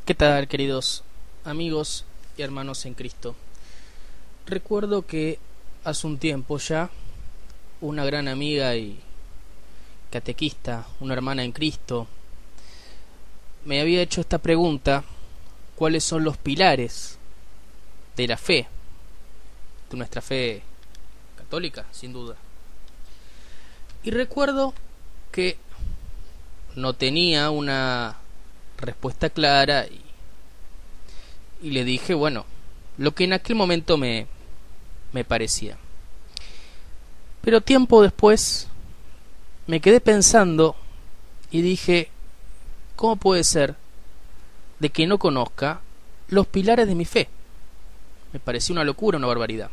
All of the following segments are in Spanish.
¿Qué tal, queridos amigos y hermanos en Cristo? Recuerdo que hace un tiempo ya una gran amiga y catequista, una hermana en Cristo, me había hecho esta pregunta: ¿cuáles son los pilares de la fe, de nuestra fe católica, sin duda? Y recuerdo que no tenía una respuesta clara y le dije, bueno, lo que en aquel momento me parecía. Pero tiempo después me quedé pensando y dije, ¿cómo puede ser de que no conozca los pilares de mi fe? Me pareció una locura, una barbaridad.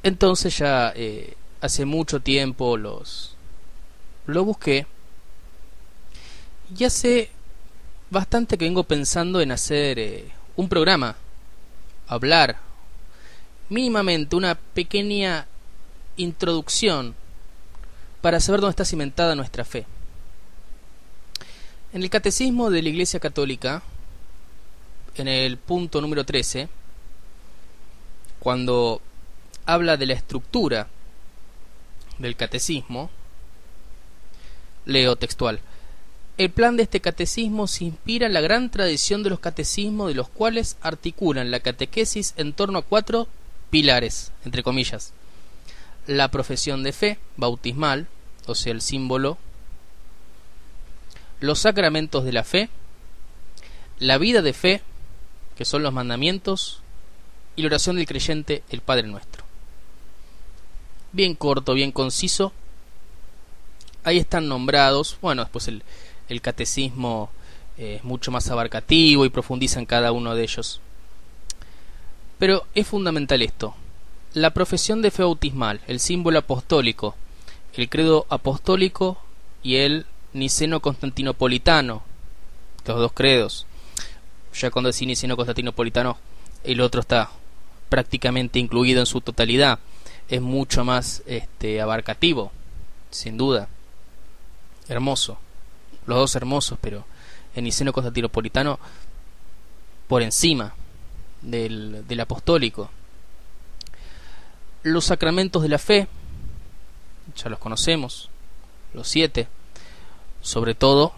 Entonces ya hace mucho tiempo lo busqué, y hace bastante que vengo pensando en hacer un programa, hablar mínimamente una pequeña introducción para saber dónde está cimentada nuestra fe. En el Catecismo de la Iglesia Católica, en el punto número 13, cuando habla de la estructura del catecismo, leo textual: el plan de este catecismo se inspira en la gran tradición de los catecismos, de los cuales articulan la catequesis en torno a 4 pilares, entre comillas: la profesión de fe bautismal, o sea, el símbolo; los sacramentos de la fe; la vida de fe, que son los mandamientos; y la oración del creyente, el Padre Nuestro. Bien corto, bien conciso. Ahí están nombrados. Bueno, después el catecismo es mucho más abarcativo y profundiza en cada uno de ellos. Pero es fundamental esto: la profesión de fe bautismal, el símbolo apostólico, el credo apostólico y el niceno-constantinopolitano, los 2 credos. Ya cuando decís niceno-constantinopolitano, el otro está prácticamente incluido en su totalidad. Es mucho más abarcativo, sin duda. Hermoso. Los 2 hermosos, pero el niceno-constantinopolitano por encima del apostólico. Los sacramentos de la fe, ya los conocemos, los 7. Sobre todo,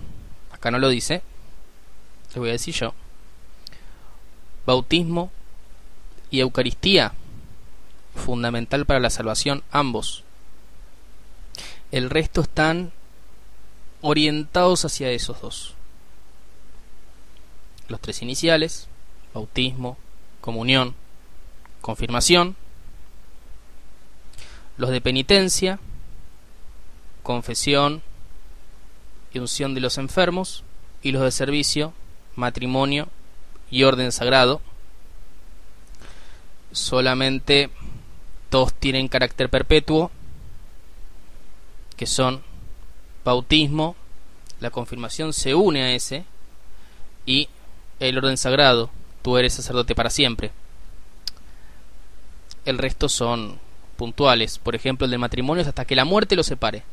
acá no lo dice, lo voy a decir yo: bautismo y Eucaristía, fundamental para la salvación, ambos. El resto están orientados hacia esos 2. Los 3 iniciales: bautismo, comunión, confirmación. Los de penitencia: confesión y unción de los enfermos. Y los de servicio: matrimonio y orden sagrado. Solamente 2 tienen carácter perpetuo, que son bautismo, la confirmación se une a ese, y el orden sagrado: tú eres sacerdote para siempre. El resto son puntuales. Por ejemplo, el del matrimonio es hasta que la muerte lo separe.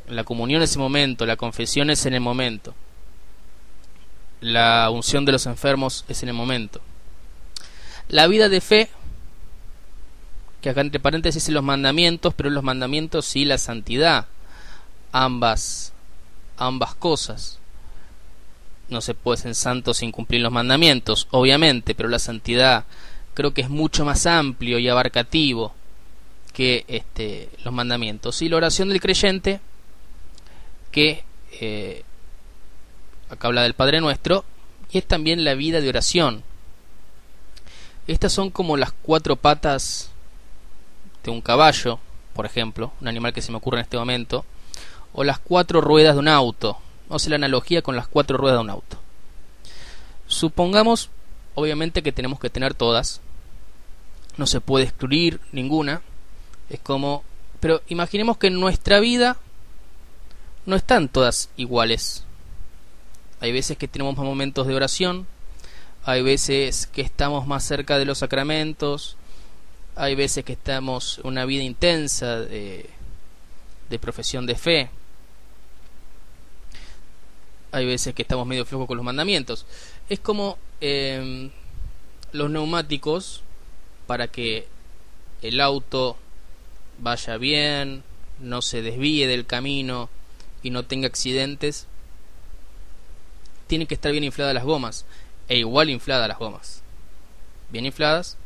La comunión es el momento, la confesión es en el momento, la unción de los enfermos es en el momento. La vida de fe, que acá entre paréntesis es los mandamientos, pero los mandamientos y la santidad, ambas cosas. No se puede ser santo sin cumplir los mandamientos, obviamente, pero la santidad creo que es mucho más amplio y abarcativo que los mandamientos. Y la oración del creyente, que acá habla del Padre Nuestro, y es también la vida de oración. Estas son como las 4 patas de un caballo, por ejemplo, un animal que se me ocurre en este momento, o las 4 ruedas de un auto. O sea, la analogía con las 4 ruedas de un auto. Supongamos, obviamente, que tenemos que tener todas. No se puede excluir ninguna. Es como... Pero imaginemos que en nuestra vida no están todas iguales. Hay veces que tenemos más momentos de oración. Hay veces que estamos más cerca de los sacramentos. Hay veces que estamos en una vida intensa de profesión de fe. hay veces que estamos medio flojos con los mandamientos. Es como los neumáticos, para que el auto vaya bien, no se desvíe del camino y no tenga accidentes, tienen que estar bien infladas las gomas, e igual infladas las gomas, bien infladas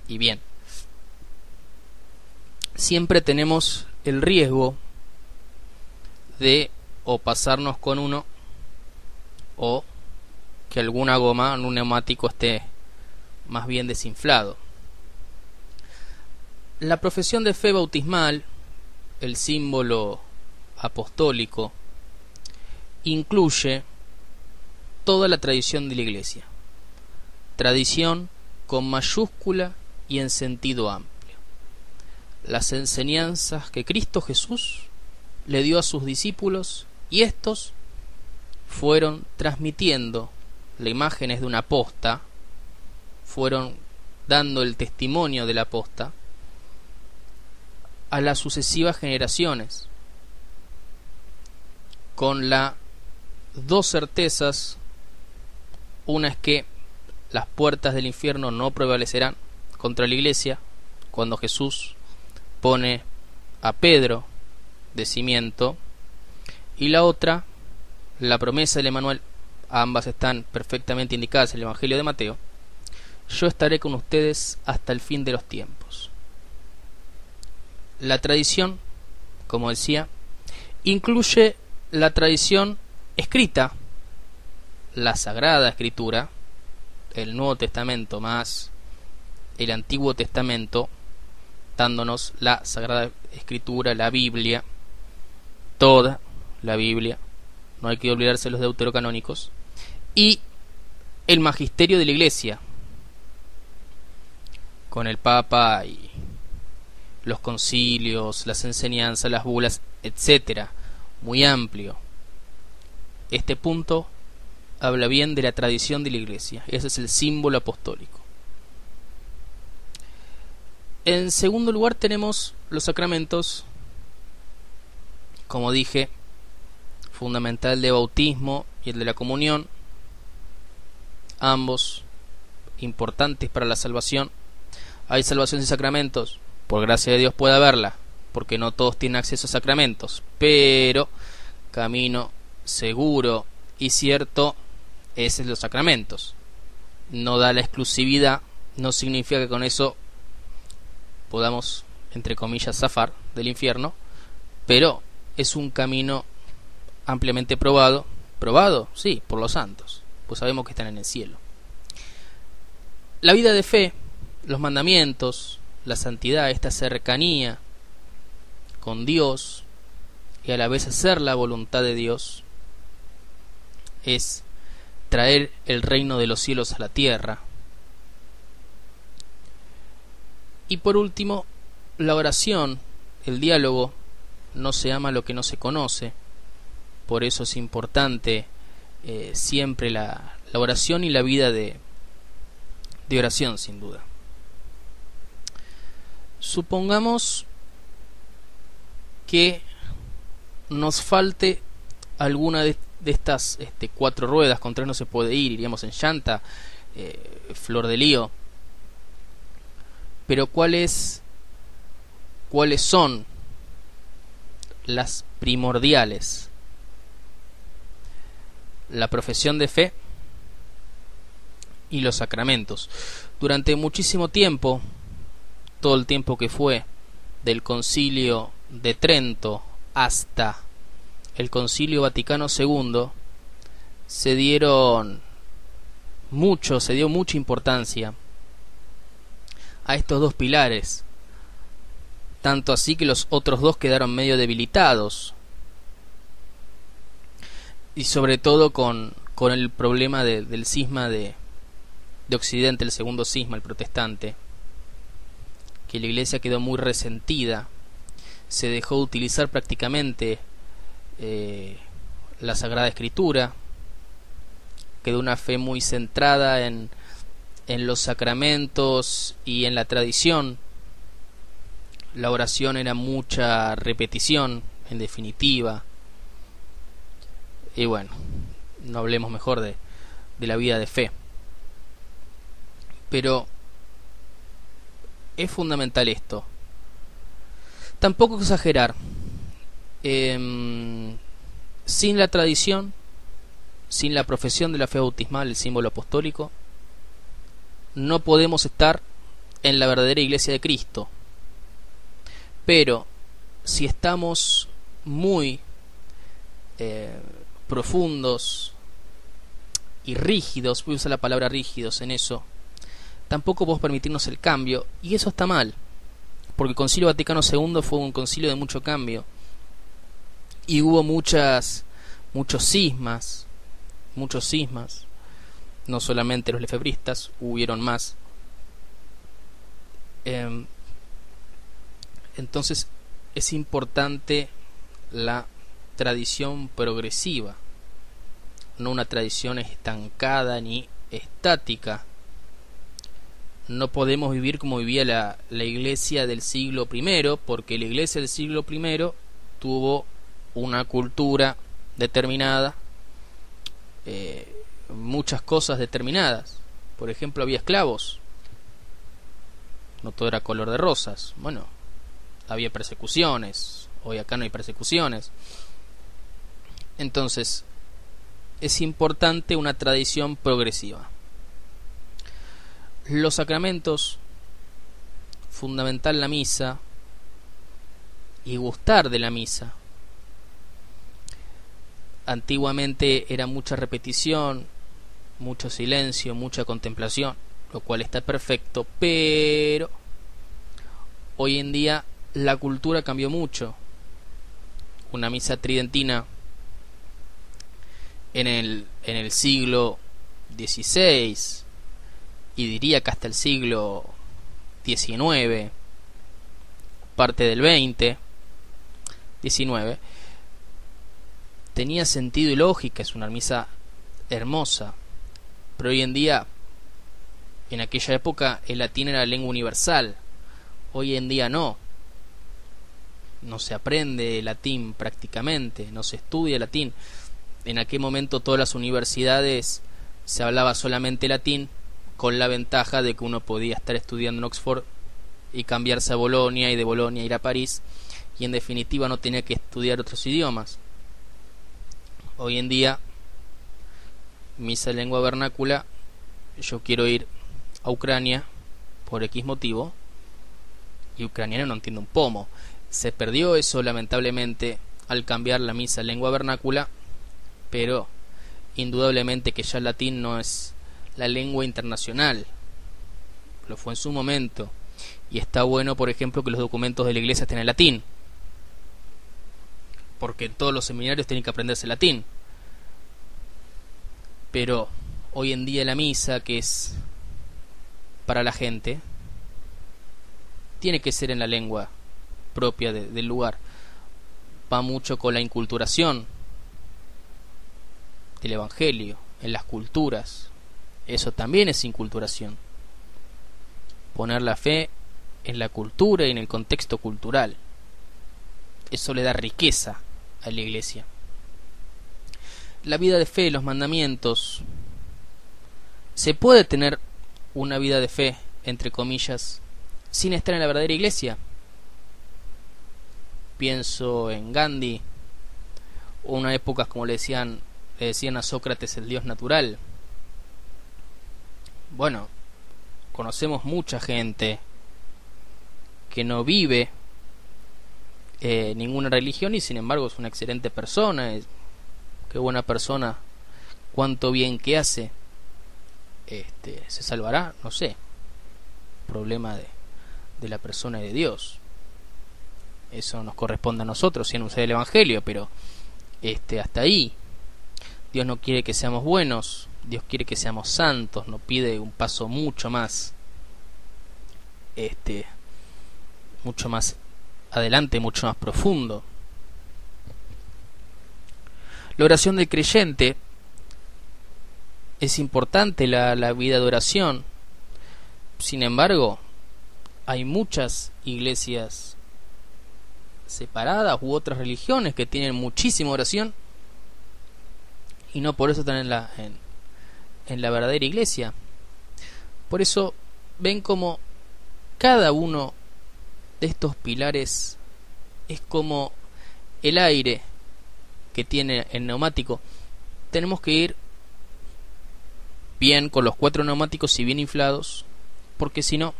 y bien. Siempre tenemos el riesgo de o pasarnos con uno, o que alguna goma en un neumático esté más bien desinflado. La profesión de fe bautismal, el símbolo apostólico, incluye toda la tradición de la Iglesia. Tradición con mayúscula y en sentido amplio. Las enseñanzas que Cristo Jesús le dio a sus discípulos, y estos fueron transmitiendo las imágenes de una posta, fueron dando el testimonio de la posta a las sucesivas generaciones, con las dos certezas. Una es que las puertas del infierno no prevalecerán contra la Iglesia, cuando Jesús pone a Pedro de cimiento, y la otra, la promesa del Emanuel. Ambas están perfectamente indicadas en el Evangelio de Mateo: yo estaré con ustedes hasta el fin de los tiempos. La tradición, como decía, incluye la tradición escrita, la Sagrada Escritura, el Nuevo Testamento más el Antiguo Testamento, dándonos la Sagrada Escritura, la Biblia, toda la Biblia, no hay que olvidarse los deuterocanónicos, y el magisterio de la Iglesia, con el Papa y los concilios, las enseñanzas, las bulas, etcétera, muy amplio. Este punto habla bien de la tradición de la Iglesia. Ese es el símbolo apostólico. En segundo lugar tenemos los sacramentos, como dije, fundamental el de bautismo y el de la comunión, ambos importantes para la salvación. Hay salvación sin sacramentos, por gracia de Dios puede haberla, porque no todos tienen acceso a sacramentos, pero camino seguro y cierto es los sacramentos. No da la exclusividad, no significa que con eso podamos, entre comillas, zafar del infierno, pero es un camino ampliamente probado, sí, por los santos, pues sabemos que están en el cielo. La vida de fe, los mandamientos, la santidad, esta cercanía con Dios y a la vez hacer la voluntad de Dios, es traer el reino de los cielos a la tierra. Y por último, la oración, el diálogo. No se ama lo que no se conoce, por eso es importante siempre la oración y la vida de oración, sin duda. Supongamos que nos falte alguna de estas 4 ruedas. Con 3 no se puede ir, iríamos en llanta, flor de lío. Pero ¿cuáles son las primordiales? La profesión de fe y los sacramentos. Durante muchísimo tiempo, todo el tiempo que fue del Concilio de Trento hasta el Concilio Vaticano II, se dio mucha importancia a estos 2 pilares, tanto así que los otros 2 quedaron medio debilitados, y sobre todo con el problema del cisma de Occidente, el segundo cisma, el protestante, que la Iglesia quedó muy resentida, se dejó de utilizar prácticamente la Sagrada Escritura, quedó una fe muy centrada en los sacramentos y en la tradición. La oración era mucha repetición, en definitiva. Y bueno, no hablemos mejor de la vida de fe. Pero es fundamental esto. Tampoco exagerar. Sin la tradición, sin la profesión de la fe bautismal, el símbolo apostólico, no podemos estar en la verdadera iglesia de Cristo. Pero si estamos muy profundos y rígidos, voy a usar la palabra rígidos en eso, tampoco podemos permitirnos el cambio, y eso está mal, porque el Concilio Vaticano II fue un concilio de mucho cambio, y hubo muchos cismas, no solamente los lefebristas, hubieron más. Entonces es importante la tradición progresiva, no una tradición estancada ni estática. No podemos vivir como vivía la iglesia del siglo I, porque la iglesia del siglo I tuvo una cultura determinada, muchas cosas determinadas. Por ejemplo, había esclavos, no todo era color de rosas. Bueno, había persecuciones, hoy acá no hay persecuciones. Entonces es importante una tradición progresiva. Los sacramentos, fundamental la misa y gustar de la misa. Antiguamente era mucha repetición, mucho silencio, mucha contemplación, lo cual está perfecto, pero hoy en día la cultura cambió mucho. Una misa tridentina en el siglo XVI, y diría que hasta el siglo XIX, parte del XX, XIX, tenía sentido y lógica, es una misa hermosa, pero hoy en día, en aquella época, el latín era la lengua universal, hoy en día no se aprende latín prácticamente, no se estudia latín. En aquel momento todas las universidades se hablaba solamente latín, con la ventaja de que uno podía estar estudiando en Oxford y cambiarse a Bolonia, y de Bolonia ir a París, y en definitiva no tenía que estudiar otros idiomas. Hoy en día, misa en lengua vernácula, yo quiero ir a Ucrania por X motivo, y ucraniano no entiendo un pomo. Se perdió eso lamentablemente al cambiar la misa en lengua vernácula, pero indudablemente que ya el latín no es la lengua internacional, lo fue en su momento, y está bueno, por ejemplo, que los documentos de la iglesia estén en latín, porque todos los seminarios tienen que aprenderse latín. Pero hoy en día la misa, que es para la gente, tiene que ser en la lengua propia del lugar. Va mucho con la inculturación del evangelio en las culturas. Eso también es inculturación, poner la fe en la cultura y en el contexto cultural. Eso le da riqueza a la iglesia. La vida de fe, los mandamientos. Se puede tener una vida de fe, entre comillas, sin estar en la verdadera iglesia. Pienso en Gandhi, o una época como le decían a Sócrates el dios natural. Bueno, conocemos mucha gente que no vive ninguna religión y sin embargo es una excelente persona. Qué buena persona, cuánto bien que hace. ¿Se salvará? No sé. Problema de la persona y de Dios. Eso nos corresponde a nosotros, si anunciar el evangelio, pero hasta ahí. Dios no quiere que seamos buenos, Dios quiere que seamos santos, nos pide un paso mucho más adelante, mucho más profundo. La oración del creyente es importante, la vida de oración. Sin embargo, hay muchas iglesias separadas u otras religiones que tienen muchísima oración y no por eso están en la verdadera iglesia. Por eso ven como cada uno de estos pilares es como el aire que tiene el neumático. Tenemos que ir bien con los 4 neumáticos y bien inflados, porque si no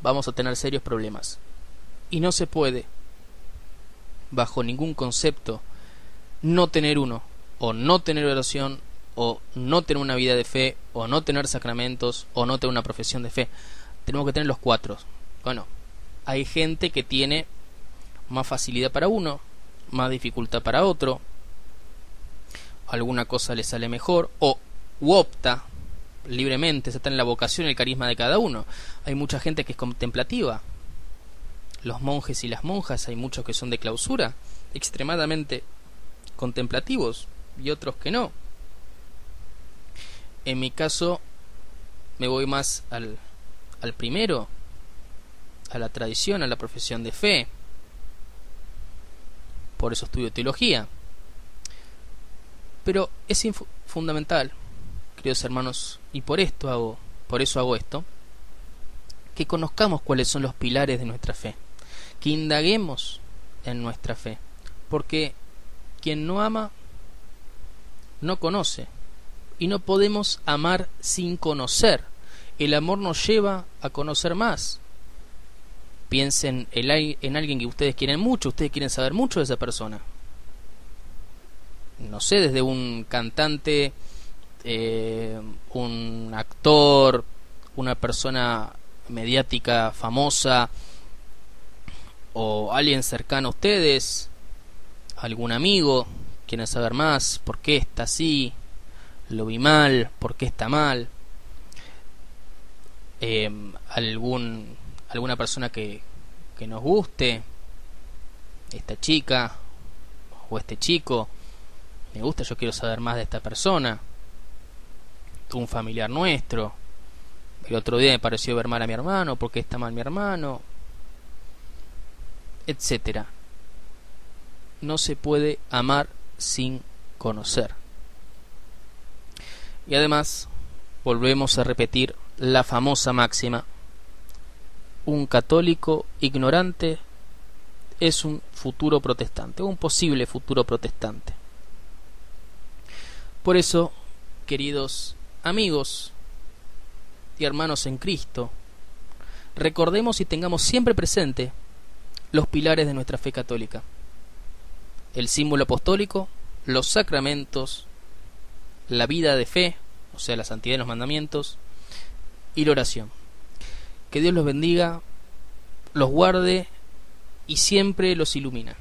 vamos a tener serios problemas. Y no se puede, bajo ningún concepto, no tener uno, o no tener oración, o no tener una vida de fe, o no tener sacramentos, o no tener una profesión de fe. Tenemos que tener los 4. Bueno, hay gente que tiene más facilidad para uno, más dificultad para otro, alguna cosa le sale mejor, o opta libremente, se está en la vocación y el carisma de cada uno. Hay mucha gente que es contemplativa, los monjes y las monjas, hay muchos que son de clausura, extremadamente contemplativos, y otros que no. En mi caso me voy más al primero, a la tradición, a la profesión de fe. Por eso estudio teología. Pero es fundamental, queridos hermanos, y por eso hago esto, que conozcamos cuáles son los pilares de nuestra fe, que indaguemos en nuestra fe, porque quien no ama no conoce, y no podemos amar sin conocer. El amor nos lleva a conocer más. Piensen en alguien que ustedes quieren mucho, ustedes quieren saber mucho de esa persona. No sé, desde un cantante, un actor, una persona mediática famosa, o alguien cercano a ustedes, algún amigo, quieren saber más, por qué está así, lo vi mal, por qué está mal, alguna persona que nos guste, esta chica o este chico, me gusta, yo quiero saber más de esta persona, un familiar nuestro, el otro día me pareció ver mal a mi hermano, por qué está mal mi hermano, etcétera. No se puede amar sin conocer. Y además volvemos a repetir la famosa máxima: un católico ignorante es un futuro protestante, un posible futuro protestante. Por eso, queridos amigos y hermanos en Cristo, recordemos y tengamos siempre presente los pilares de nuestra fe católica: el símbolo apostólico, los sacramentos, la vida de fe, o sea, la santidad de los mandamientos, y la oración. Que Dios los bendiga, los guarde y siempre los ilumina.